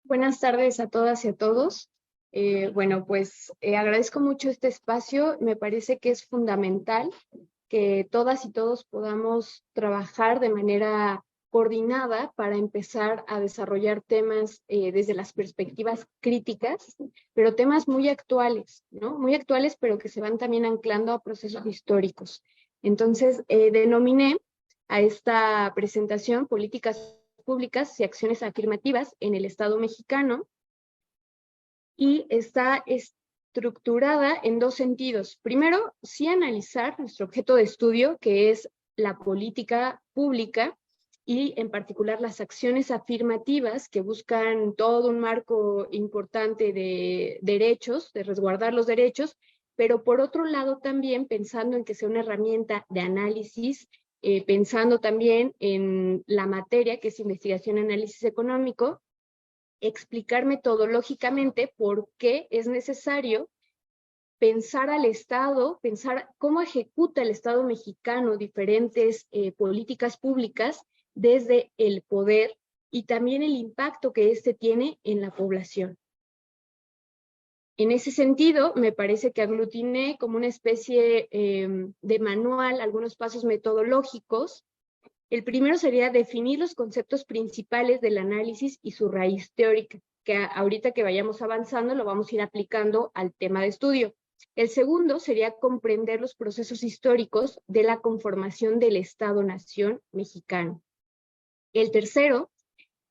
Buenas tardes a todas y a todos. Agradezco mucho este espacio. Me parece que es fundamental que todas y todos podamos trabajar de manera coordinada para empezar a desarrollar temas desde las perspectivas críticas, pero temas muy actuales, ¿no? Muy actuales, pero que se van también anclando a procesos históricos. Entonces, denominé a esta presentación Políticas Públicas y Acciones Afirmativas en el Estado mexicano, y está estructurada en dos sentidos. Primero, sí analizar nuestro objeto de estudio, que es la política pública, y en particular las acciones afirmativas que buscan todo un marco importante de derechos, de resguardar los derechos, pero por otro lado también pensando en que sea una herramienta de análisis, pensando también en la materia que es investigación y análisis económico, explicar metodológicamente por qué es necesario pensar al Estado, pensar cómo ejecuta el Estado mexicano diferentes políticas públicas desde el poder y también el impacto que éste tiene en la población. En ese sentido, me parece que aglutiné como una especie de manual algunos pasos metodológicos. El primero sería definir los conceptos principales del análisis y su raíz teórica, que ahorita que vayamos avanzando lo vamos a ir aplicando al tema de estudio. El segundo sería comprender los procesos históricos de la conformación del Estado-Nación mexicano. El tercero,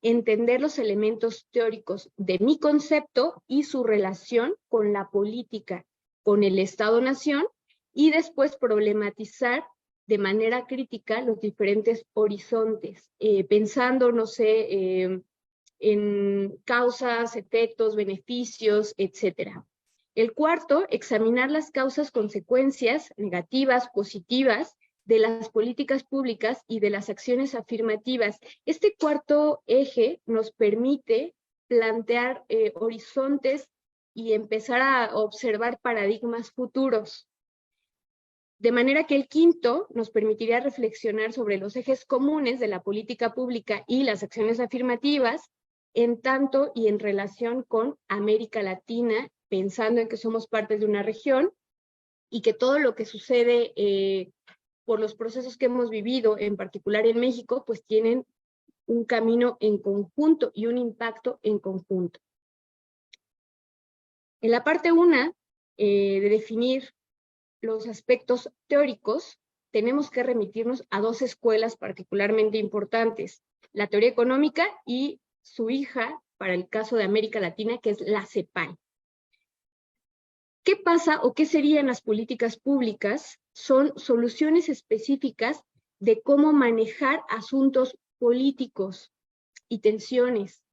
entender los elementos teóricos de mi concepto y su relación con la política, con el Estado-Nación, y después problematizar de manera crítica los diferentes horizontes, pensando, no sé, en causas, efectos, beneficios, etc. El cuarto, examinar las causas, consecuencias negativas, positivas, de las políticas públicas y de las acciones afirmativas. Este cuarto eje nos permite plantear horizontes y empezar a observar paradigmas futuros. De manera que el quinto nos permitiría reflexionar sobre los ejes comunes de la política pública y las acciones afirmativas, en tanto y en relación con América Latina, pensando en que somos parte de una región y que todo lo que sucede por los procesos que hemos vivido, en particular en México, pues tienen un camino en conjunto y un impacto en conjunto. En la parte 1, de definir los aspectos teóricos, tenemos que remitirnos a dos escuelas particularmente importantes, la teoría económica y su hija, para el caso de América Latina, que es la CEPAL. ¿Qué pasa o qué serían las políticas públicas? Son soluciones específicas de cómo manejar asuntos políticos y tensiones.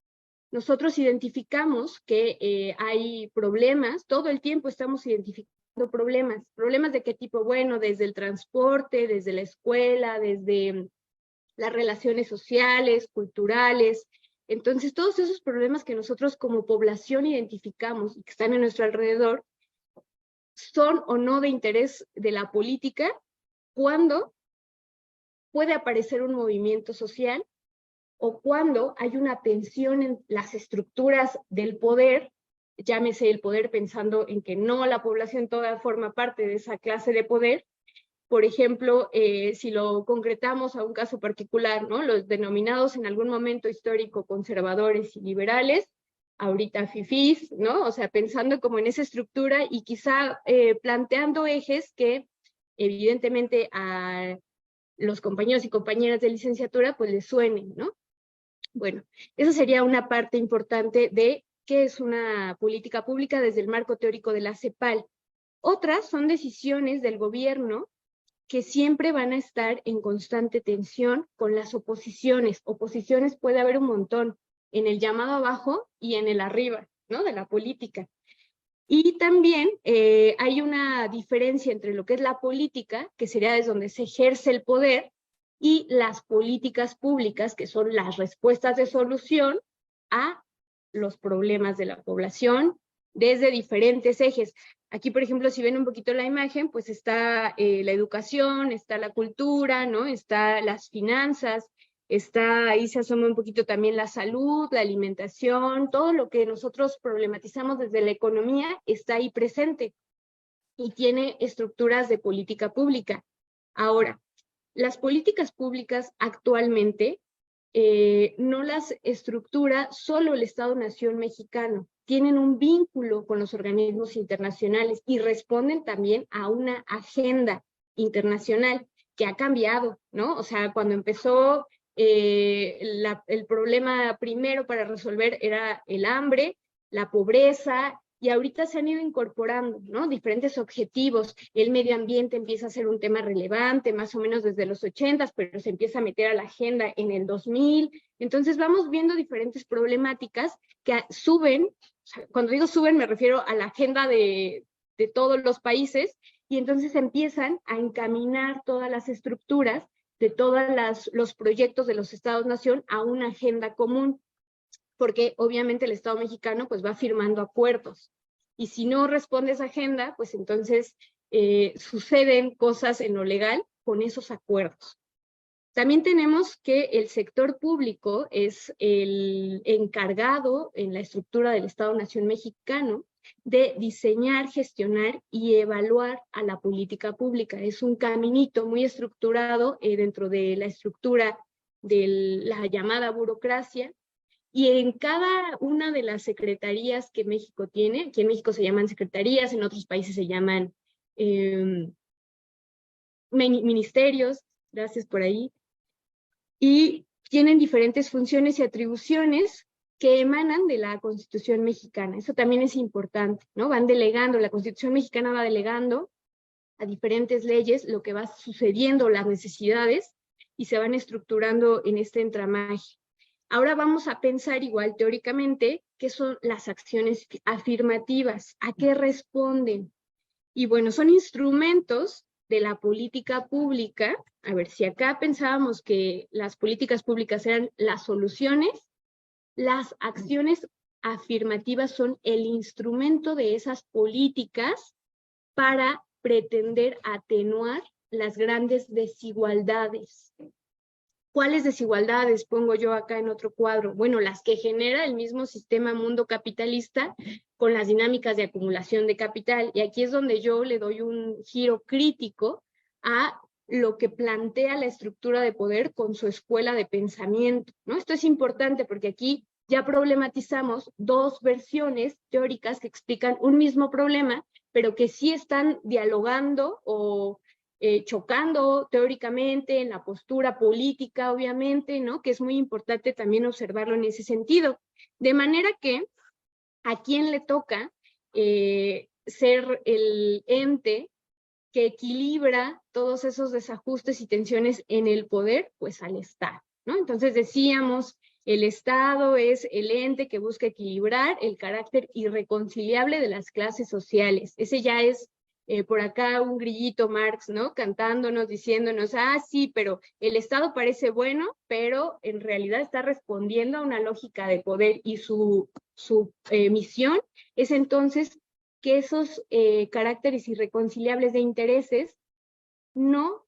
Nosotros identificamos que hay problemas, todo el tiempo estamos identificando problemas de qué tipo, bueno, desde el transporte, desde la escuela, desde las relaciones sociales, culturales. Entonces, todos esos problemas que nosotros como población identificamos y que están a nuestro alrededor, son o no de interés de la política cuando puede aparecer un movimiento social o cuando hay una tensión en las estructuras del poder, llámese el poder pensando en que no la población toda forma parte de esa clase de poder. Por ejemplo, si lo concretamos a un caso particular, ¿no? Los denominados en algún momento histórico conservadores y liberales, ahorita fifís, ¿no? O sea, pensando como en esa estructura y quizá planteando ejes que evidentemente a los compañeros y compañeras de licenciatura pues les suenen, ¿no? Bueno, esa sería una parte importante de qué es una política pública desde el marco teórico de la CEPAL. Otras son decisiones del gobierno que siempre van a estar en constante tensión con las oposiciones. Oposiciones puede haber un montón, en el llamado abajo y en el arriba, ¿no? De la política. Y también hay una diferencia entre lo que es la política, que sería desde donde se ejerce el poder, y las políticas públicas, que son las respuestas de solución a los problemas de la población desde diferentes ejes. Aquí, por ejemplo, si ven un poquito la imagen, pues está la educación, está la cultura, ¿no? Está las finanzas, ahí se asoma un poquito también la salud, la alimentación, todo lo que nosotros problematizamos desde la economía está ahí presente y tiene estructuras de política pública. Ahora, las políticas públicas actualmente no las estructura solo el Estado-Nación mexicano, tienen un vínculo con los organismos internacionales y responden también a una agenda internacional que ha cambiado, ¿no? O sea, cuando empezó el problema primero para resolver era el hambre, la pobreza, y ahorita se han ido incorporando, ¿no? Diferentes objetivos. El medio ambiente empieza a ser un tema relevante, más o menos desde los 80s, pero se empieza a meter a la agenda en el 2000. Entonces vamos viendo diferentes problemáticas que suben, o sea, cuando digo suben me refiero a la agenda de todos los países, y entonces empiezan a encaminar todas las estructuras de todos los proyectos de los Estados-Nación a una agenda común, porque obviamente el Estado mexicano pues va firmando acuerdos, y si no responde a esa agenda, pues entonces suceden cosas en lo legal con esos acuerdos. También tenemos que el sector público es el encargado en la estructura del Estado-Nación mexicano de diseñar, gestionar y evaluar a la política pública. Es un caminito muy estructurado dentro de la estructura de la llamada burocracia, y en cada una de las secretarías que México tiene, aquí en México se llaman secretarías, en otros países se llaman ministerios, gracias por ahí, y tienen diferentes funciones y atribuciones que emanan de la Constitución mexicana. Eso también es importante, ¿no? Van delegando, la Constitución mexicana va delegando a diferentes leyes lo que va sucediendo, las necesidades, y se van estructurando en este entramaje. Ahora vamos a pensar igual teóricamente qué son las acciones afirmativas, a qué responden. Y bueno, son instrumentos de la política pública. A ver, si acá pensábamos que las políticas públicas eran las soluciones, las acciones afirmativas son el instrumento de esas políticas para pretender atenuar las grandes desigualdades. ¿Cuáles desigualdades pongo yo acá en otro cuadro? Bueno, las que genera el mismo sistema mundo capitalista con las dinámicas de acumulación de capital. Y aquí es donde yo le doy un giro crítico a lo que plantea la estructura de poder con su escuela de pensamiento, ¿no? Esto es importante porque aquí ya problematizamos dos versiones teóricas que explican un mismo problema, pero que sí están dialogando o chocando teóricamente en la postura política, obviamente, ¿no? Que es muy importante también observarlo en ese sentido. De manera que a quién le toca ser el ente que equilibra todos esos desajustes y tensiones en el poder, pues al Estado, ¿no? Entonces decíamos, el Estado es el ente que busca equilibrar el carácter irreconciliable de las clases sociales. Ese ya es por acá un grillito Marx, ¿no? Cantándonos, diciéndonos, ah, sí, pero el Estado parece bueno, pero en realidad está respondiendo a una lógica de poder, y su misión es entonces que esos caracteres irreconciliables de intereses no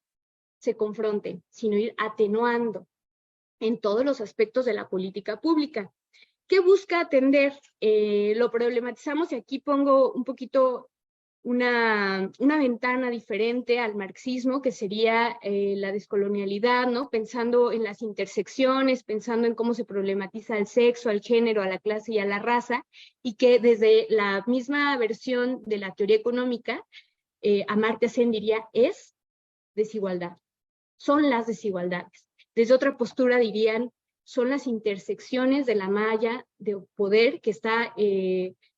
se confronten, sino ir atenuando en todos los aspectos de la política pública. ¿Qué busca atender? Lo problematizamos y aquí pongo un poquito una ventana diferente al marxismo, que sería la descolonialidad, ¿no? Pensando en las intersecciones, pensando en cómo se problematiza el sexo, al género, a la clase y a la raza, y que desde la misma versión de la teoría económica, Amartya Sen diría, es desigualdad, son las desigualdades. Desde otra postura dirían, son las intersecciones de la malla de poder que está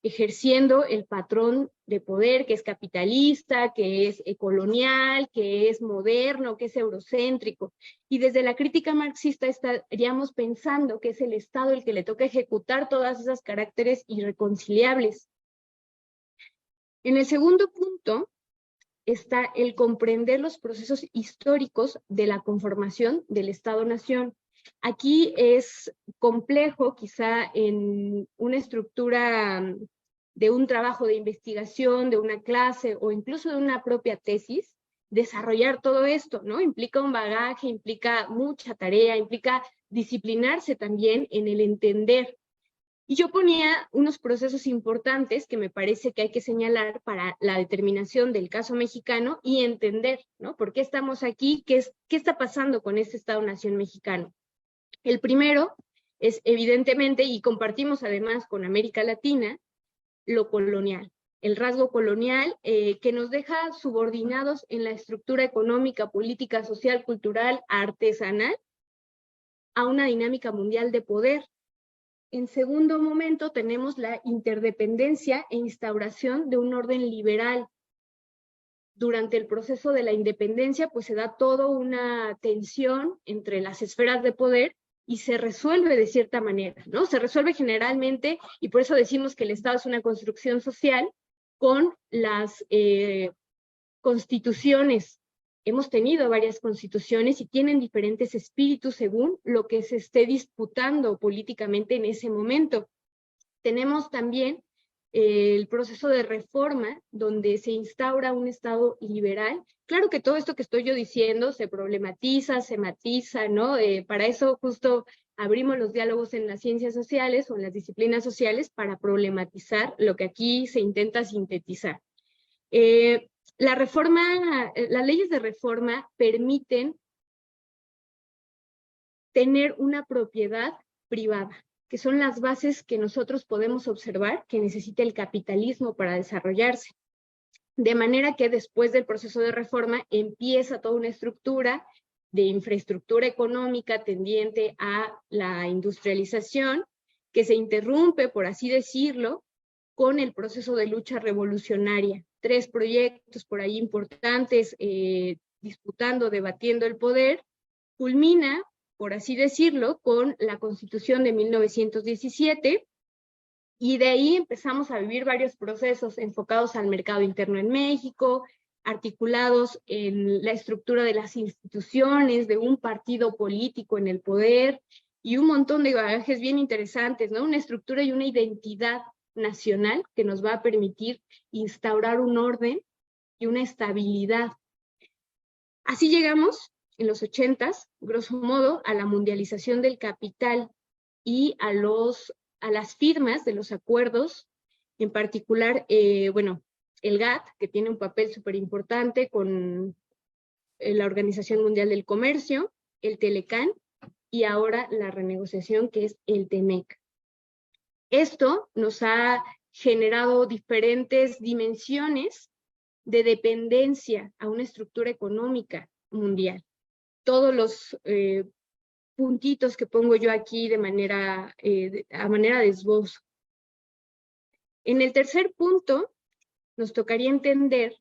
ejerciendo el patrón de poder, que es capitalista, que es colonial, que es moderno, que es eurocéntrico. Y desde la crítica marxista estaríamos pensando que es el Estado el que le toca ejecutar todas esas caracteres irreconciliables. En el segundo punto está el comprender los procesos históricos de la conformación del Estado-Nación. Aquí es complejo, quizá en una estructura de un trabajo de investigación, de una clase o incluso de una propia tesis, desarrollar todo esto, ¿no? Implica un bagaje, implica mucha tarea, implica disciplinarse también en el entender. Y yo ponía unos procesos importantes que me parece que hay que señalar para la determinación del caso mexicano y entender, ¿no? ¿Por qué estamos aquí? ¿Qué está pasando con este Estado-Nación mexicano? El primero es evidentemente, y compartimos además con América Latina, lo colonial. El rasgo colonial que nos deja subordinados en la estructura económica, política, social, cultural, artesanal, a una dinámica mundial de poder. En segundo momento tenemos la interdependencia e instauración de un orden liberal. Durante el proceso de la independencia, pues se da toda una tensión entre las esferas de poder y se resuelve de cierta manera, ¿no? Se resuelve generalmente, y por eso decimos que el Estado es una construcción social, con las constituciones. Hemos tenido varias constituciones y tienen diferentes espíritus según lo que se esté disputando políticamente en ese momento. Tenemos también el proceso de reforma, donde se instaura un Estado liberal. Claro que todo esto que estoy yo diciendo se problematiza, se matiza, ¿no? Para eso justo abrimos los diálogos en las ciencias sociales o en las disciplinas sociales para problematizar lo que aquí se intenta sintetizar. Las leyes de reforma permiten tener una propiedad privada, que son las bases que nosotros podemos observar que necesita el capitalismo para desarrollarse. De manera que después del proceso de reforma empieza toda una estructura de infraestructura económica tendiente a la industrialización, que se interrumpe, por así decirlo, con el proceso de lucha revolucionaria. 3 proyectos por ahí importantes, disputando, debatiendo el poder, culmina, por así decirlo, con la Constitución de 1917, y de ahí empezamos a vivir varios procesos enfocados al mercado interno en México, articulados en la estructura de las instituciones, de un partido político en el poder, y un montón de bagajes bien interesantes, ¿no? Una estructura y una identidad nacional que nos va a permitir instaurar un orden y una estabilidad. Así llegamos en los 80s, grosso modo, a la mundialización del capital y a las firmas de los acuerdos, en particular, bueno, el GATT, que tiene un papel súper importante con la Organización Mundial del Comercio, el Telecán, y ahora la renegociación que es el TEMEC. Esto nos ha generado diferentes dimensiones de dependencia a una estructura económica mundial. Todos los puntitos que pongo yo aquí a manera de esbozo. En el tercer punto, nos tocaría entender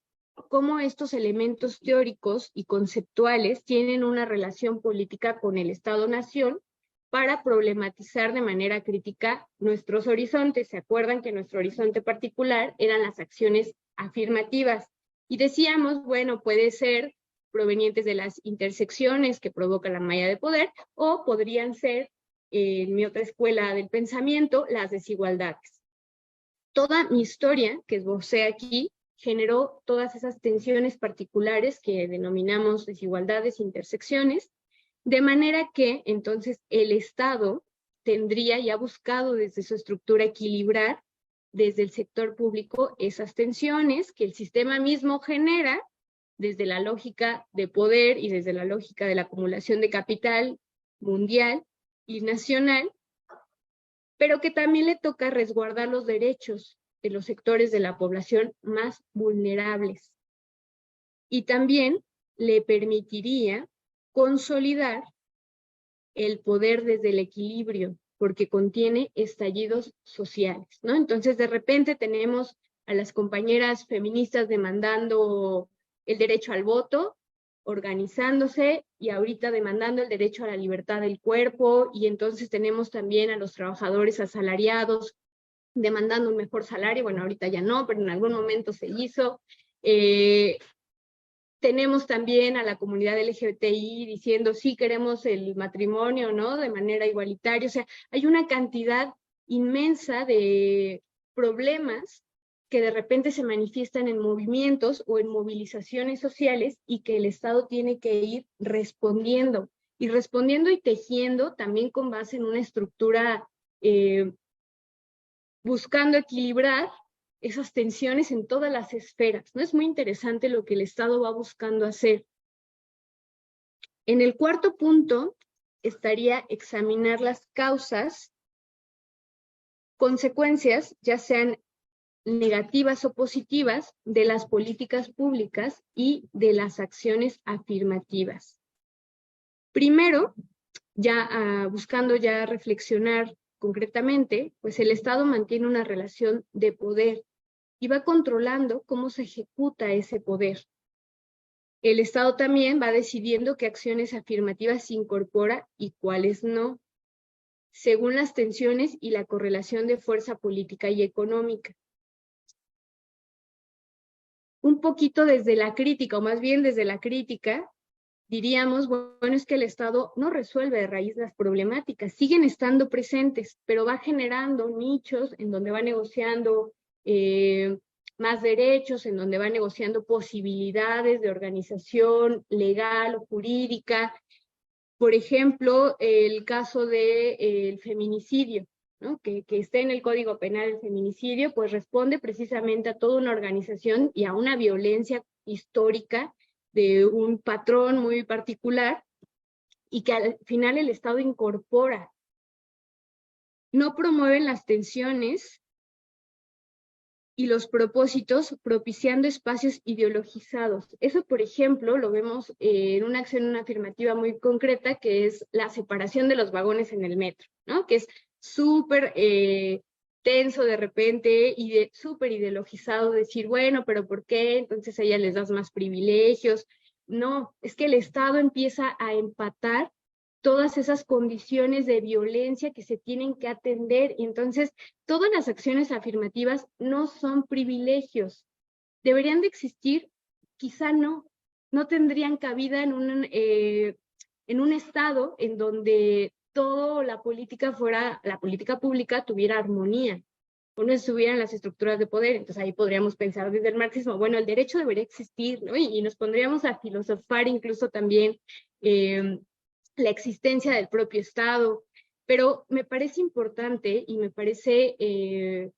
cómo estos elementos teóricos y conceptuales tienen una relación política con el Estado-Nación para problematizar de manera crítica nuestros horizontes. ¿Se acuerdan que nuestro horizonte particular eran las acciones afirmativas? Y decíamos, bueno, puede ser provenientes de las intersecciones que provoca la malla de poder, o podrían ser, en mi otra escuela del pensamiento, las desigualdades. Toda mi historia, que esbocé aquí, generó todas esas tensiones particulares que denominamos desigualdades, intersecciones, de manera que entonces el Estado tendría y ha buscado desde su estructura equilibrar desde el sector público esas tensiones que el sistema mismo genera desde la lógica de poder y desde la lógica de la acumulación de capital mundial y nacional, pero que también le toca resguardar los derechos de los sectores de la población más vulnerables. Y también le permitiría consolidar el poder desde el equilibrio, porque contiene estallidos sociales, ¿no? Entonces, de repente tenemos a las compañeras feministas demandando el derecho al voto, organizándose, y ahorita demandando el derecho a la libertad del cuerpo, y entonces tenemos también a los trabajadores asalariados demandando un mejor salario. Bueno, ahorita ya no, pero en algún momento se hizo. Tenemos también a la comunidad LGBTI diciendo sí queremos el matrimonio, ¿no? De manera igualitaria. O sea, hay una cantidad inmensa de problemas que de repente se manifiestan en movimientos o en movilizaciones sociales y que el Estado tiene que ir respondiendo. y respondiendo y tejiendo también con base en una estructura buscando equilibrar esas tensiones en todas las esferas, ¿no? Es muy interesante lo que el Estado va buscando hacer. En el cuarto punto estaría examinar las causas, consecuencias, ya sean negativas o positivas, de las políticas públicas y de las acciones afirmativas. Primero, ya buscando ya reflexionar concretamente, pues el Estado mantiene una relación de poder y va controlando cómo se ejecuta ese poder. El Estado también va decidiendo qué acciones afirmativas se incorpora y cuáles no, según las tensiones y la correlación de fuerza política y económica. Un poquito desde la crítica, o más bien desde la crítica, diríamos, bueno, es que el Estado no resuelve de raíz las problemáticas, siguen estando presentes, pero va generando nichos en donde va negociando más derechos, en donde va negociando posibilidades de organización legal o jurídica. Por ejemplo, el caso del feminicidio, ¿no? Que esté en el Código Penal el feminicidio, pues responde precisamente a toda una organización y a una violencia histórica de un patrón muy particular y que al final el Estado incorpora. No promueven las tensiones y los propósitos propiciando espacios ideologizados. Eso, por ejemplo, lo vemos en una acción afirmativa muy concreta, que es la separación de los vagones en el metro, ¿no? Que es súper tenso de repente y súper ideologizado decir, bueno, pero ¿por qué? Entonces a ella les das más privilegios. No, es que el Estado empieza a empatar todas esas condiciones de violencia que se tienen que atender, y entonces todas las acciones afirmativas no son privilegios, deberían de existir, quizá no tendrían cabida en un estado en donde toda la política pública tuviera armonía, o no estuvieran las estructuras de poder. Entonces ahí podríamos pensar desde el marxismo, bueno, el derecho debería existir, ¿no? Y nos pondríamos a filosofar incluso también la existencia del propio Estado, pero me parece importante y me parece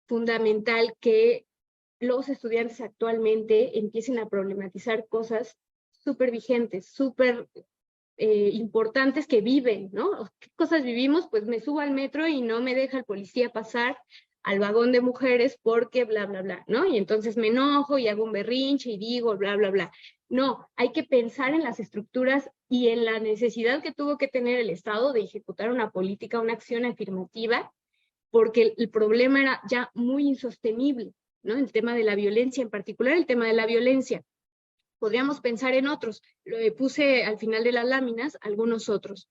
fundamental que los estudiantes actualmente empiecen a problematizar cosas súper vigentes, súper importantes que viven, ¿no? ¿Qué cosas vivimos? Pues me subo al metro y no me deja el policía pasar al vagón de mujeres porque bla, bla, bla, ¿no? Y entonces me enojo y hago un berrinche y digo bla, bla, bla. No, hay que pensar en las estructuras y en la necesidad que tuvo que tener el Estado de ejecutar una política, una acción afirmativa, porque el problema era ya muy insostenible, ¿no? El tema de la violencia, en particular el tema de la violencia. Podríamos pensar en otros, lo puse al final de las láminas, algunos otros.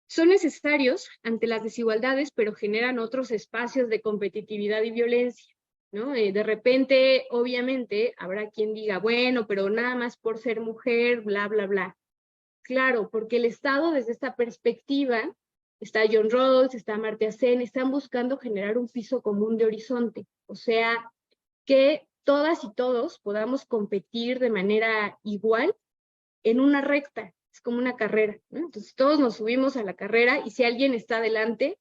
Son necesarios ante las desigualdades, pero generan otros espacios de competitividad y violencia, ¿no? De repente, obviamente, habrá quien diga, bueno, pero nada más por ser mujer, bla, bla, bla. Claro, porque el Estado desde esta perspectiva, está John Rawls, está Amartya Sen, están buscando generar un piso común de horizonte, o sea, que todas y todos podamos competir de manera igual en una recta, es como una carrera, ¿no? Entonces todos nos subimos a la carrera y si alguien está adelante,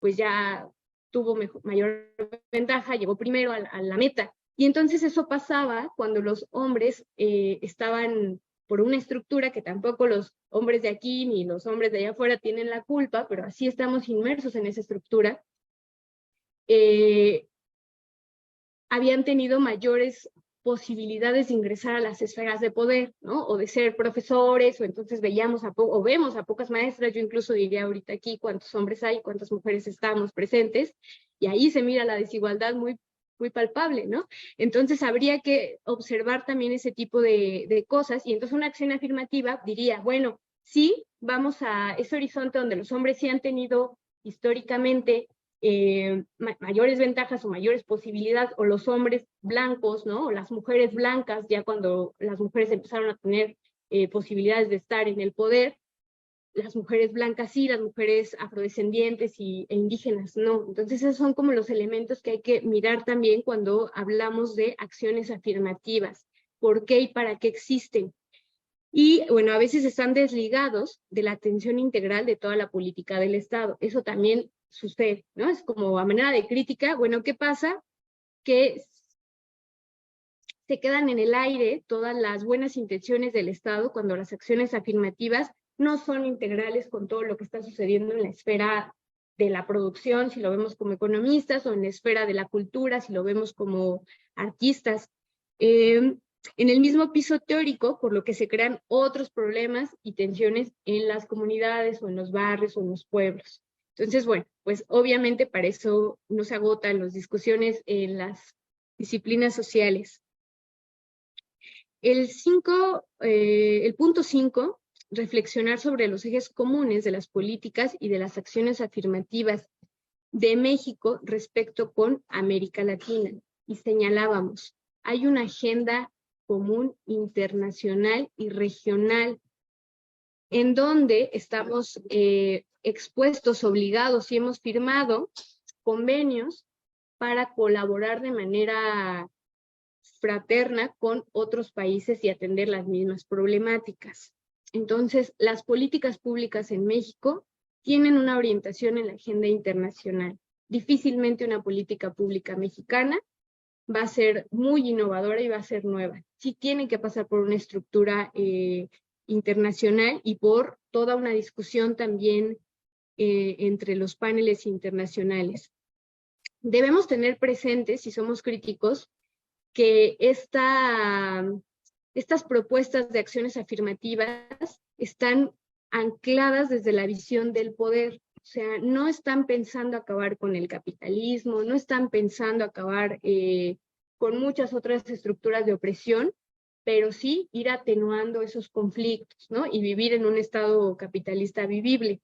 pues ya tuvo mayor ventaja, llegó primero a la meta. Y entonces eso pasaba cuando los hombres estaban por una estructura que tampoco los hombres de aquí ni los hombres de allá afuera tienen la culpa, pero así estamos inmersos en esa estructura, habían tenido mayores posibilidades de ingresar a las esferas de poder, ¿no? O de ser profesores, o entonces vemos a pocas maestras. Yo incluso diría ahorita aquí cuántos hombres hay, cuántas mujeres estamos presentes, y ahí se mira la desigualdad muy, muy palpable, ¿no? Entonces habría que observar también ese tipo de cosas, y entonces una acción afirmativa diría, bueno, sí, vamos a ese horizonte donde los hombres sí han tenido históricamente mayores ventajas o mayores posibilidades, o los hombres blancos, ¿no? O las mujeres blancas, ya cuando las mujeres empezaron a tener posibilidades de estar en el poder, las mujeres blancas sí, las mujeres afrodescendientes e indígenas no. Entonces esos son como los elementos que hay que mirar también cuando hablamos de acciones afirmativas. ¿Por qué y para qué existen? Y bueno, a veces están desligados de la atención integral de toda la política del Estado. Eso también sucede, ¿no? Es como a manera de crítica, bueno, ¿qué pasa? Que se quedan en el aire todas las buenas intenciones del Estado cuando las acciones afirmativas no son integrales con todo lo que está sucediendo en la esfera de la producción, si lo vemos como economistas, o en la esfera de la cultura, si lo vemos como artistas. En el mismo piso teórico, por lo que se crean otros problemas y tensiones en las comunidades o en los barrios o en los pueblos. Entonces, bueno, pues obviamente para eso no se agotan las discusiones en las disciplinas sociales. El punto 5, reflexionar sobre los ejes comunes de las políticas y de las acciones afirmativas de México respecto con América Latina. Y señalábamos, hay una agenda común internacional y regional en donde estamos expuestos, obligados y hemos firmado convenios para colaborar de manera fraterna con otros países y atender las mismas problemáticas. Entonces, las políticas públicas en México tienen una orientación en la agenda internacional. Difícilmente una política pública mexicana va a ser muy innovadora y va a ser nueva. Sí tiene que pasar por una estructura internacional y por toda una discusión también entre los paneles internacionales. Debemos tener presente, si somos críticos, que estas propuestas de acciones afirmativas están ancladas desde la visión del poder. O sea, no están pensando acabar con el capitalismo, no están pensando acabar con muchas otras estructuras de opresión, pero sí ir atenuando esos conflictos, ¿no? Y vivir en un estado capitalista vivible,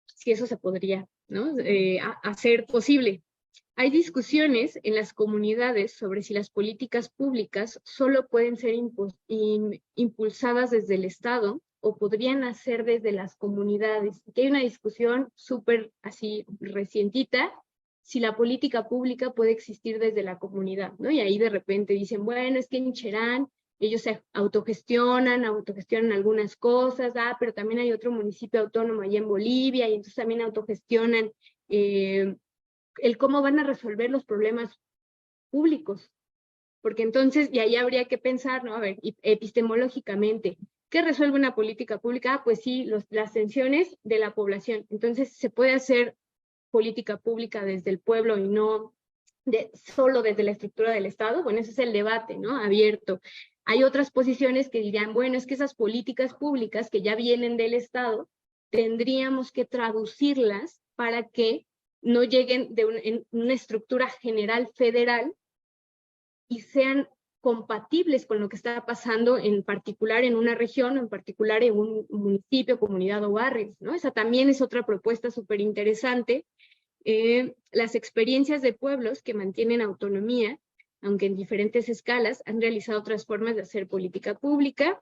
si eso se podría, ¿no? Hacer posible. Hay discusiones en las comunidades sobre si las políticas públicas solo pueden ser impulsadas desde el Estado o podrían hacer desde las comunidades. Aquí hay una discusión súper así recientita, si la política pública puede existir desde la comunidad, ¿no? Y ahí de repente dicen, bueno, es que en Cherán ellos se autogestionan algunas cosas, pero también hay otro municipio autónomo allá en Bolivia, y entonces también autogestionan el cómo van a resolver los problemas públicos. Porque entonces, y ahí habría que pensar, ¿no? A ver, epistemológicamente, ¿qué resuelve una política pública? Pues sí, las tensiones de la población. Entonces, ¿se puede hacer política pública desde el pueblo y no solo desde la estructura del Estado? Bueno, ese es el debate, ¿no? Abierto. Hay otras posiciones que dirían, bueno, es que esas políticas públicas que ya vienen del Estado, tendríamos que traducirlas para que no lleguen en una estructura general federal y sean compatibles con lo que está pasando en particular en una región, en particular en un municipio, comunidad o barrio, ¿no? Esa también es otra propuesta súper interesante. Las experiencias de pueblos que mantienen autonomía, aunque en diferentes escalas, han realizado otras formas de hacer política pública,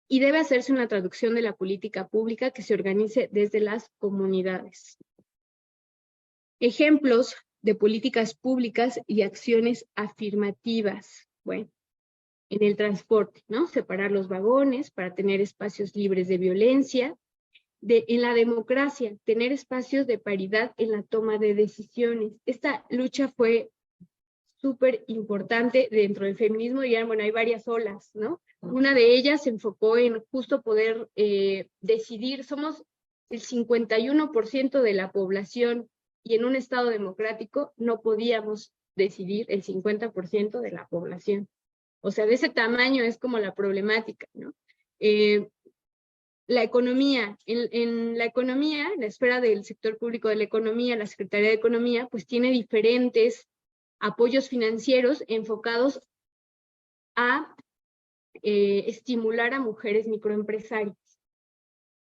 y debe hacerse una traducción de la política pública que se organice desde las comunidades. Ejemplos de políticas públicas y acciones afirmativas. Bueno, en el transporte, ¿no? Separar los vagones para tener espacios libres de violencia. En la democracia, tener espacios de paridad en la toma de decisiones. Esta lucha fue súper importante dentro del feminismo, y bueno, hay varias olas, ¿no? Una de ellas se enfocó en justo poder decidir, somos el 51% de la población, y en un estado democrático no podíamos decidir el 50% de la población. O sea, de ese tamaño es como la problemática, ¿no? La economía, en la economía, la esfera del sector público de la economía, la Secretaría de Economía, pues tiene diferentes apoyos financieros enfocados a estimular a mujeres microempresarias.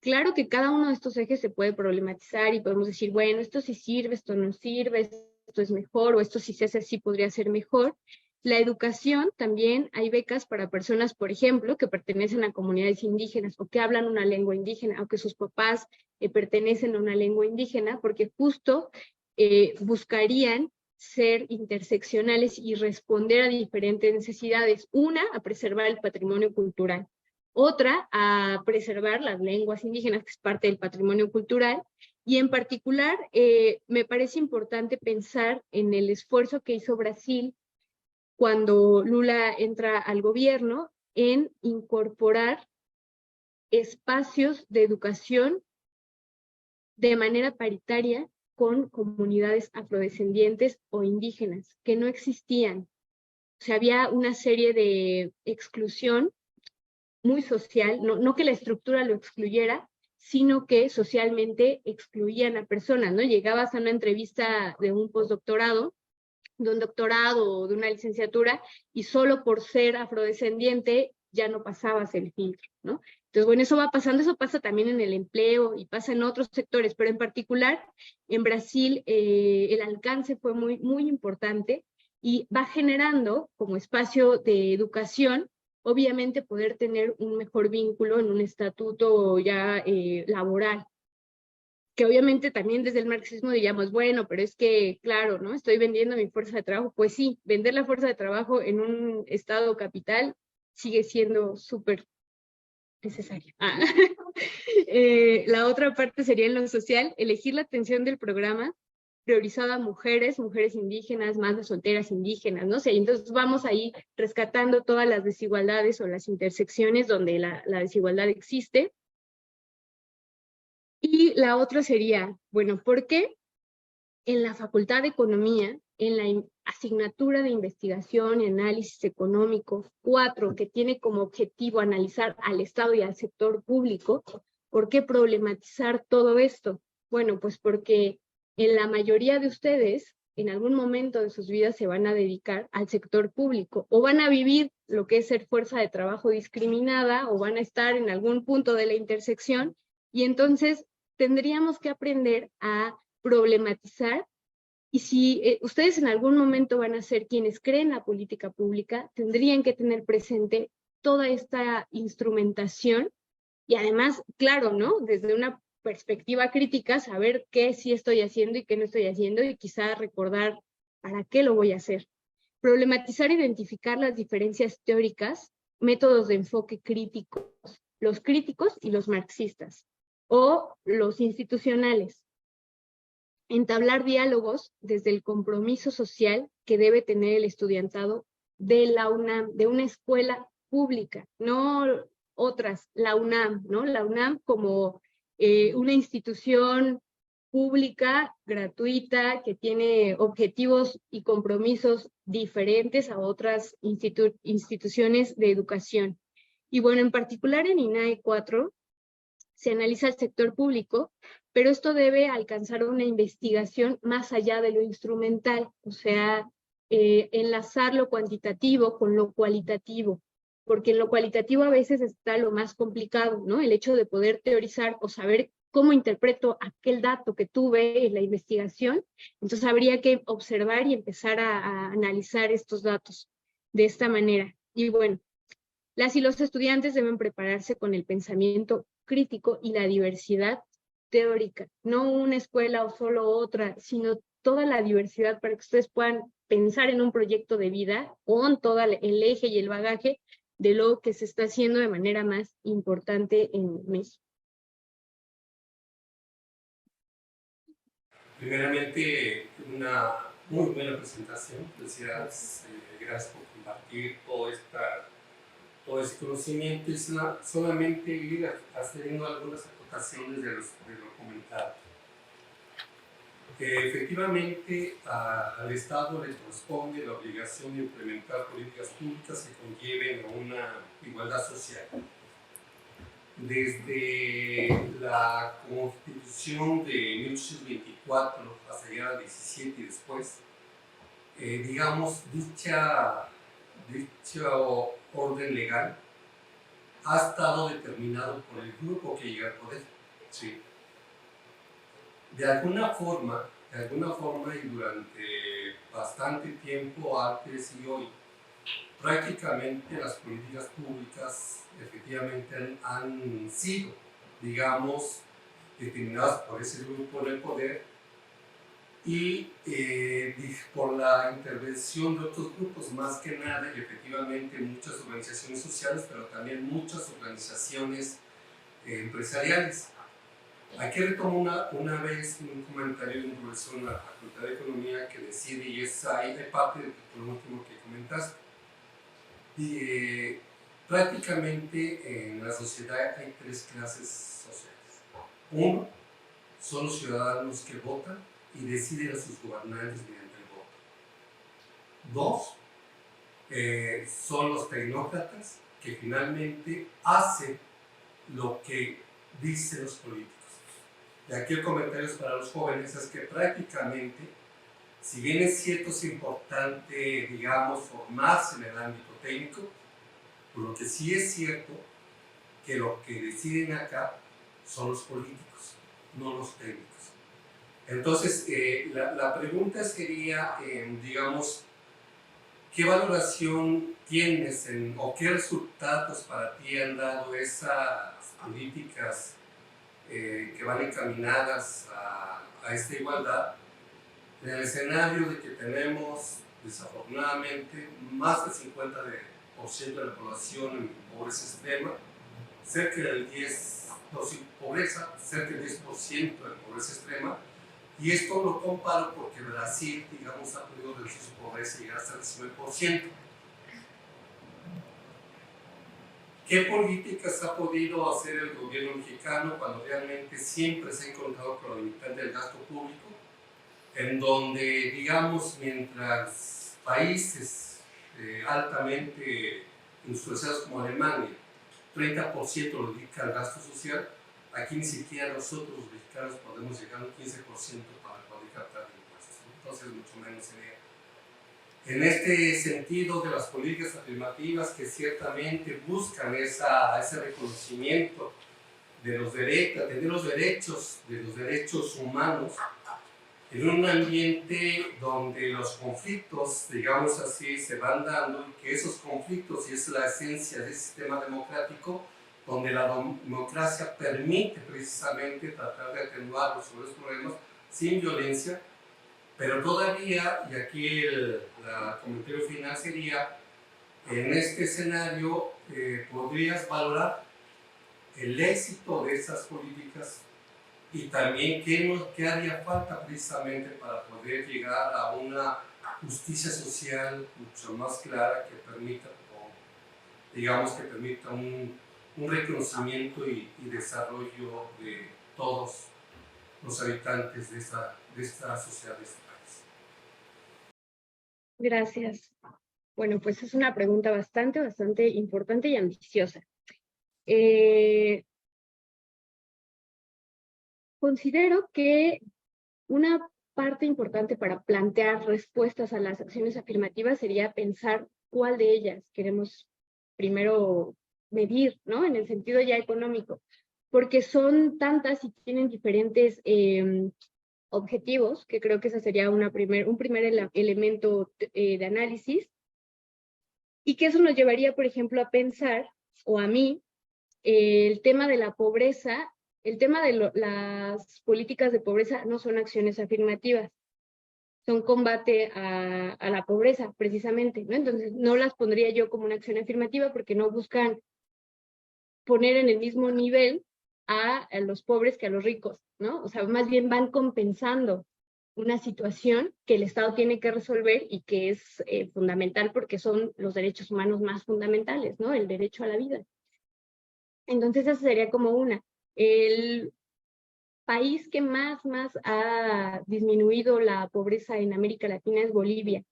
Claro que cada uno de estos ejes se puede problematizar y podemos decir, bueno, esto sí sirve, esto no sirve, esto es mejor, o esto si se hace así podría ser mejor. La educación también, hay becas para personas, por ejemplo, que pertenecen a comunidades indígenas o que hablan una lengua indígena, o que sus papás pertenecen a una lengua indígena, porque justo buscarían ser interseccionales y responder a diferentes necesidades. Una, a preservar el patrimonio cultural. Otra, a preservar las lenguas indígenas, que es parte del patrimonio cultural, y en particular me parece importante pensar en el esfuerzo que hizo Brasil cuando Lula entra al gobierno en incorporar espacios de educación de manera paritaria con comunidades afrodescendientes o indígenas que no existían. O sea, había una serie de exclusión muy social, no que la estructura lo excluyera, sino que socialmente excluían a personas, ¿no? Llegabas a una entrevista de un postdoctorado, de un doctorado o de una licenciatura, y solo por ser afrodescendiente ya no pasabas el filtro, ¿no? Entonces, bueno, eso va pasando, eso pasa también en el empleo y pasa en otros sectores, pero en particular en Brasil el alcance fue muy importante y va generando como espacio de educación, obviamente poder tener un mejor vínculo en un estatuto ya laboral, que obviamente también desde el marxismo diríamos, bueno, pero es que, claro, ¿no? Estoy vendiendo mi fuerza de trabajo. Pues sí, vender la fuerza de trabajo en un estado capital sigue siendo súper necesario. La otra parte sería en lo social, elegir la atención del programa priorizada a mujeres indígenas, madres solteras indígenas, ¿no? O sea, entonces vamos ahí rescatando todas las desigualdades o las intersecciones donde la desigualdad existe. Y la otra sería, bueno, ¿por qué en la Facultad de Economía, en la asignatura de investigación y análisis económico 4, que tiene como objetivo analizar al Estado y al sector público, ¿por qué problematizar todo esto? Bueno, pues porque en la mayoría de ustedes, en algún momento de sus vidas se van a dedicar al sector público, o van a vivir lo que es ser fuerza de trabajo discriminada, o van a estar en algún punto de la intersección, y entonces tendríamos que aprender a problematizar, y si ustedes en algún momento van a ser quienes creen la política pública, tendrían que tener presente toda esta instrumentación y además, claro, ¿no? Desde una perspectiva crítica, saber qué sí estoy haciendo y qué no estoy haciendo y quizá recordar para qué lo voy a hacer. Problematizar, identificar las diferencias teóricas, métodos de enfoque críticos, los críticos y los marxistas, o los institucionales. Entablar diálogos desde el compromiso social que debe tener el estudiantado de la UNAM, de una escuela pública, no otras, la UNAM, ¿no? La UNAM como una institución pública, gratuita, que tiene objetivos y compromisos diferentes a otras instituciones de educación. Y bueno, en particular en INAE 4 se analiza el sector público, pero esto debe alcanzar una investigación más allá de lo instrumental, o sea, enlazar lo cuantitativo con lo cualitativo, porque en lo cualitativo a veces está lo más complicado, ¿no? El hecho de poder teorizar o saber cómo interpreto aquel dato que tuve en la investigación, entonces habría que observar y empezar a analizar estos datos de esta manera. Y bueno, las y los estudiantes deben prepararse con el pensamiento crítico y la diversidad teórica, no una escuela o solo otra, sino toda la diversidad para que ustedes puedan pensar en un proyecto de vida con todo el eje y el bagaje de lo que se está haciendo de manera más importante en México. Primeramente, una muy buena presentación. Gracias por compartir todo este conocimiento. Es solamente ir haciendo algunas acotaciones de lo comentado. Efectivamente, al Estado le corresponde la obligación de implementar políticas públicas que conlleven a una igualdad social. Desde la Constitución de 1824 hasta llegar al 17 y después, digamos, dicho orden legal ha estado determinado por el grupo que llega al poder. ¿Sí? De alguna forma y durante bastante tiempo antes y hoy, prácticamente las políticas públicas efectivamente han sido, digamos, determinadas por ese grupo en el poder y por la intervención de otros grupos, más que nada, y efectivamente muchas organizaciones sociales, pero también muchas organizaciones empresariales. Aquí retomo una vez un comentario de un profesor en la Facultad de Economía que decide, y es ahí de parte de lo último que comentaste, y, prácticamente en la sociedad hay tres clases sociales. Uno, son los ciudadanos que votan y deciden a sus gobernantes mediante el voto. Dos, son los tecnócratas que finalmente hacen lo que dicen los políticos. Y aquí el comentario es para los jóvenes, es que prácticamente, si bien es cierto, es importante, digamos, formarse en el ámbito técnico, por lo que sí es cierto que lo que deciden acá son los políticos, no los técnicos. Entonces, la pregunta sería, digamos, ¿qué valoración tienes o qué resultados para ti han dado esas políticas que van encaminadas a esta igualdad, en el escenario de que tenemos, desafortunadamente, más del 50% de la población en pobreza extrema, cerca del 10%, pobreza, cerca del 10% de pobreza extrema, y esto lo comparo porque Brasil, digamos, ha podido reducir su pobreza y llegar hasta el 19%. ¿Qué políticas ha podido hacer el gobierno mexicano cuando realmente siempre se ha encontrado con la limitante del gasto público? En donde, digamos, mientras países altamente industrializados como Alemania, 30% lo dedica al gasto social, aquí ni siquiera nosotros los mexicanos podemos llegar a un 15% para poder captar impuestos, entonces mucho menos sería. En este sentido de las políticas afirmativas que ciertamente buscan ese reconocimiento de los derechos, de los derechos humanos, en un ambiente donde los conflictos, digamos así, se van dando, y que esos conflictos, y es la esencia del sistema democrático, donde la democracia permite precisamente tratar de atenuar los problemas sin violencia, pero todavía, y aquí el comentario final sería, en este escenario, ¿podrías valorar el éxito de esas políticas y también qué haría falta precisamente para poder llegar a una justicia social mucho más clara que permita, digamos, que permita un reconocimiento y desarrollo de todos los habitantes de esta sociedad, de este país? Gracias. Bueno, pues es una pregunta bastante importante y ambiciosa. Considero que una parte importante para plantear respuestas a las acciones afirmativas sería pensar cuál de ellas queremos primero medir, ¿no? En el sentido ya económico, porque son tantas y tienen diferentes objetivos, que creo que ese sería un primer elemento de análisis, y que eso nos llevaría, por ejemplo, a pensar, o a mí, el tema de la pobreza. El tema de las políticas de pobreza no son acciones afirmativas, son combate a la pobreza, precisamente, ¿no? Entonces, no las pondría yo como una acción afirmativa porque no buscan poner en el mismo nivel a los pobres que a los ricos, ¿no? O sea, más bien van compensando una situación que el Estado tiene que resolver y que es fundamental porque son los derechos humanos más fundamentales, ¿no? El derecho a la vida. Entonces, esa sería como una. El país que más ha disminuido la pobreza en América Latina es Bolivia.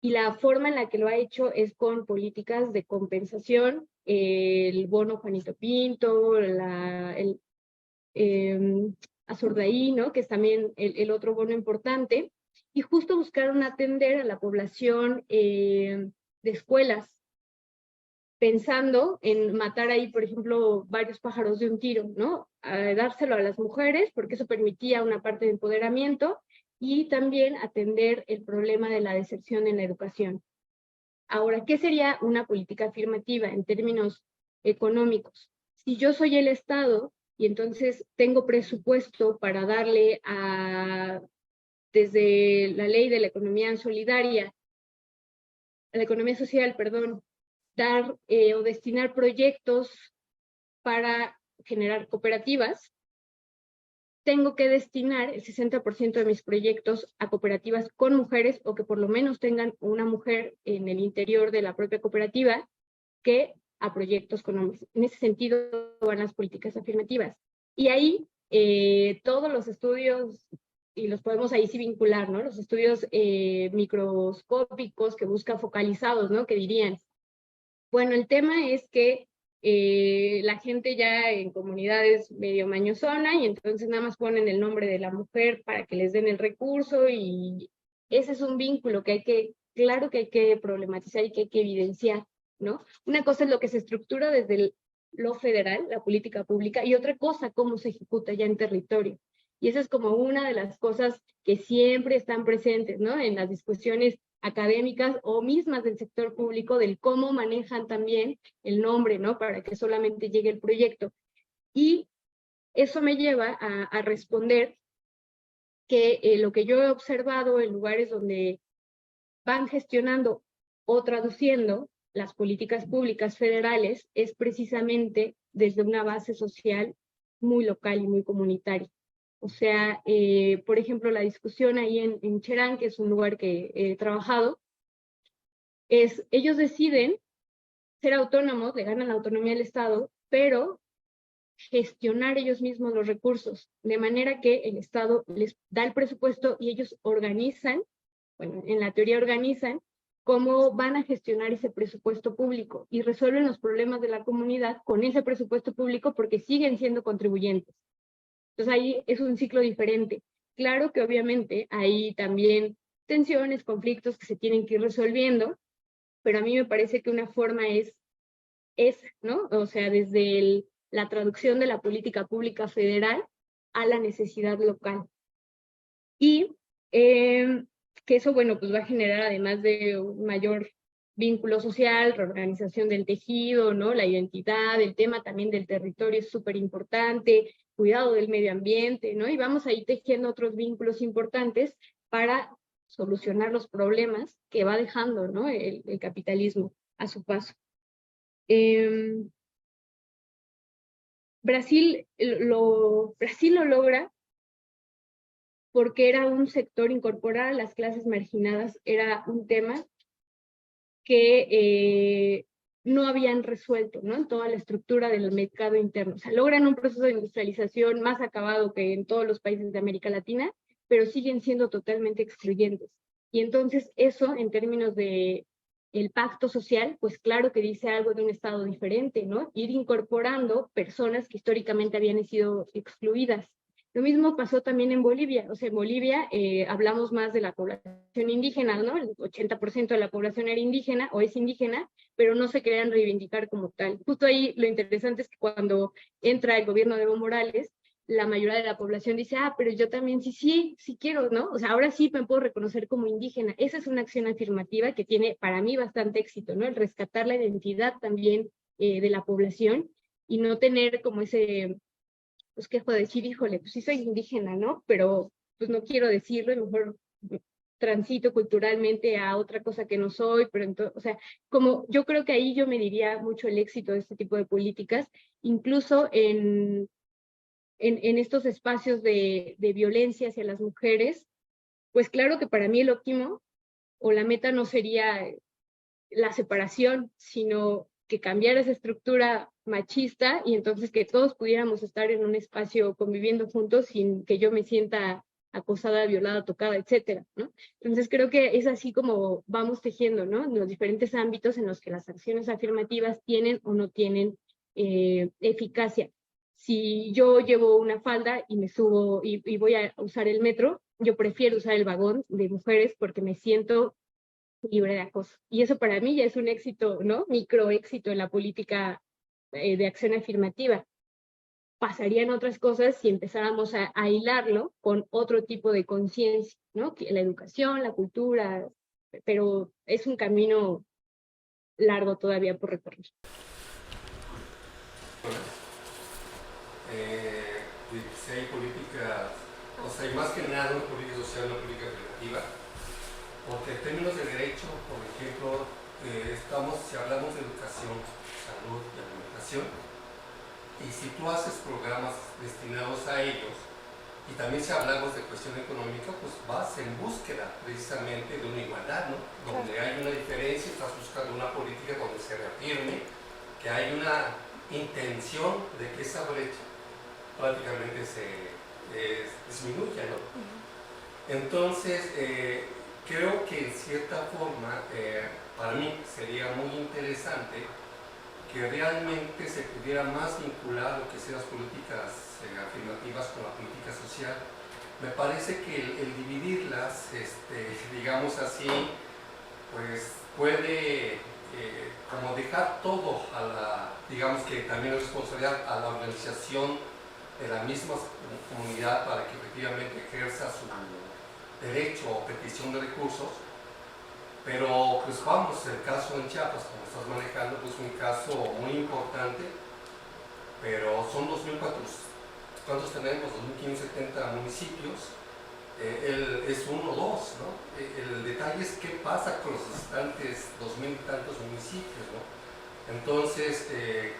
Y la forma en la que lo ha hecho es con políticas de compensación, el bono Juanito Pinto, Azurdaí, ¿no? Que es también el otro bono importante, y justo buscaron atender a la población de escuelas, pensando en matar ahí, por ejemplo, varios pájaros de un tiro, ¿no? Dárselo a las mujeres, porque eso permitía una parte de empoderamiento, y también atender el problema de la deserción en la educación. Ahora, ¿qué sería una política afirmativa en términos económicos? Si yo soy el Estado y entonces tengo presupuesto para darle a desde la ley de la economía solidaria, la economía social, perdón, dar o destinar proyectos para generar cooperativas, tengo que destinar el 60% de mis proyectos a cooperativas con mujeres o que por lo menos tengan una mujer en el interior de la propia cooperativa que a proyectos con hombres. En ese sentido van las políticas afirmativas. Y ahí todos los estudios, y los podemos ahí sí vincular, ¿no? Los estudios microscópicos que buscan focalizados, ¿no? Que dirían, bueno, el tema es que la gente ya en comunidades medio mañosona y entonces nada más ponen el nombre de la mujer para que les den el recurso y ese es un vínculo que hay que, claro que hay que problematizar y que hay que evidenciar, ¿no? Una cosa es lo que se estructura desde lo federal, la política pública, y otra cosa cómo se ejecuta ya en territorio. Y esa es como una de las cosas que siempre están presentes, ¿no? En las discusiones académicas o mismas del sector público, del cómo manejan también el nombre, ¿no? Para que solamente llegue el proyecto. Y eso me lleva a responder que lo que yo he observado en lugares donde van gestionando o traduciendo las políticas públicas federales es precisamente desde una base social muy local y muy comunitaria. O sea, por ejemplo, la discusión ahí en Cherán, que es un lugar que he trabajado, es ellos deciden ser autónomos, le ganan la autonomía al Estado, pero gestionar ellos mismos los recursos, de manera que el Estado les da el presupuesto y ellos organizan, bueno, en la teoría organizan cómo van a gestionar ese presupuesto público y resuelven los problemas de la comunidad con ese presupuesto público porque siguen siendo contribuyentes. Entonces ahí es un ciclo diferente. Claro que obviamente hay también tensiones, conflictos que se tienen que ir resolviendo, pero a mí me parece que una forma es, ¿no? O sea, desde la traducción de la política pública federal a la necesidad local. Y que eso, bueno, pues va a generar además de un mayor vínculo social, reorganización del tejido, ¿no? La identidad, el tema también del territorio es súper importante, cuidado del medio ambiente, ¿no? Y vamos a ir tejiendo otros vínculos importantes para solucionar los problemas que va dejando, ¿no? El capitalismo a su paso. Brasil lo logra porque era un sector, incorporar a las clases marginadas era un tema que no habían resuelto, ¿no? En toda la estructura del mercado interno. O sea, logran un proceso de industrialización más acabado que en todos los países de América Latina, pero siguen siendo totalmente excluyentes. Y entonces eso, en términos de el pacto social, pues claro que dice algo de un Estado diferente, ¿no? Ir incorporando personas que históricamente habían sido excluidas. Lo mismo pasó también en Bolivia. O sea, en Bolivia hablamos más de la población indígena, ¿no? El 80% de la población era indígena o es indígena, pero no se querían reivindicar como tal. Justo ahí lo interesante es que cuando entra el gobierno de Evo Morales, la mayoría de la población dice, pero yo también sí quiero, ¿no? O sea, ahora sí me puedo reconocer como indígena. Esa es una acción afirmativa que tiene para mí bastante éxito, ¿no? El rescatar la identidad también de la población y no tener como ese, pues qué puedo decir, híjole, pues sí soy indígena, ¿no? Pero pues no quiero decirlo, y mejor transito culturalmente a otra cosa que no soy, pero entonces, o sea, como yo creo que ahí yo me diría mucho el éxito de este tipo de políticas, incluso en estos espacios de violencia hacia las mujeres, pues claro que para mí el óptimo o la meta no sería la separación, sino que cambiara esa estructura machista y entonces que todos pudiéramos estar en un espacio conviviendo juntos sin que yo me sienta acosada, violada, tocada, etcétera, ¿no? Entonces creo que es así como vamos tejiendo, ¿no? Los diferentes ámbitos en los que las acciones afirmativas tienen o no tienen eficacia. Si yo llevo una falda y me subo y voy a usar el metro, yo prefiero usar el vagón de mujeres porque me siento libre de acoso. Y eso para mí ya es un éxito, ¿no? Micro éxito en la política de acción afirmativa. Pasarían otras cosas si empezáramos a hilarlo con otro tipo de conciencia, ¿no? La educación, la cultura, pero es un camino largo todavía por recorrer. Si hay políticas O sea, y más que nada una política social, una política preventiva, porque en términos de derecho, por ejemplo, si hablamos de educación, salud y alimentación, y si tú haces programas destinados a ellos, y también si hablamos de cuestión económica, pues vas en búsqueda precisamente de una igualdad, ¿no? Donde hay una diferencia, estás buscando una política donde se reafirme que hay una intención de que esa brecha prácticamente se disminuya, ¿no? Entonces, creo que en cierta forma, para mí sería muy interesante que realmente se pudiera más vincular lo que sean las políticas afirmativas con la política social. Me parece que el dividirlas, digamos así, pues puede como dejar todo a la, digamos que también es responsabilidad a la organización de la misma comunidad para que efectivamente ejerza su derecho o petición de recursos. Pero pues vamos, el caso en Chiapas, como estás manejando, pues un caso muy importante, pero son 2.400, ¿cuántos tenemos? 2.570 municipios, es uno o dos, ¿no? El detalle es qué pasa con los restantes 2.000 y tantos municipios, ¿no? Entonces,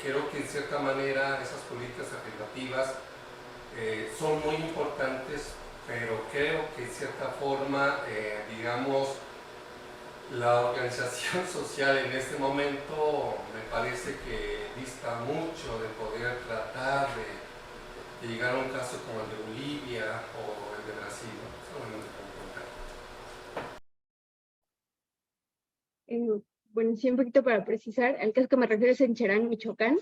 creo que en cierta manera esas políticas afirmativas son muy importantes, pero creo que en cierta forma, digamos, la organización social en este momento me parece que dista mucho de poder tratar de llegar a un caso como el de Bolivia o el de Brasil, ¿no? Solamente como comentar. Bueno, sí, un poquito para precisar, al caso que me refiero es en Cherán, Michoacán.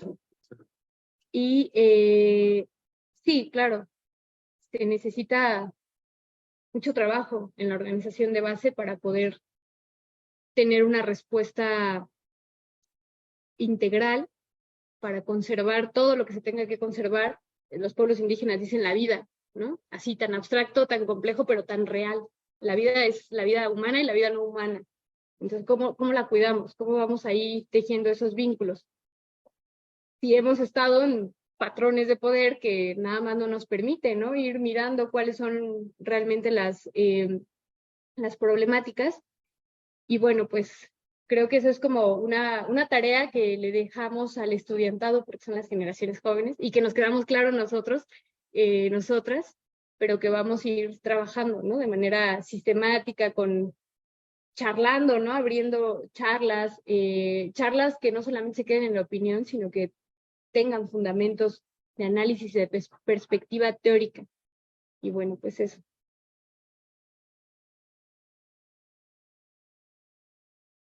Y sí, claro, se necesita mucho trabajo en la organización de base para poder tener una respuesta integral para conservar todo lo que se tenga que conservar. Los pueblos indígenas dicen la vida, ¿no? Así tan abstracto, tan complejo, pero tan real. La vida es la vida humana y la vida no humana. Entonces, ¿cómo la cuidamos? ¿Cómo vamos ahí tejiendo esos vínculos? Si hemos estado en patrones de poder que nada más no nos permiten, ¿no? Ir mirando cuáles son realmente las problemáticas. Y bueno, pues creo que eso es como una tarea que le dejamos al estudiantado, porque son las generaciones jóvenes, y que nos quedamos claros nosotros, nosotras, pero que vamos a ir trabajando, ¿no? De manera sistemática, charlando, ¿no? Abriendo charlas que no solamente se queden en la opinión, sino que tengan fundamentos de análisis de perspectiva teórica. Y bueno, pues eso.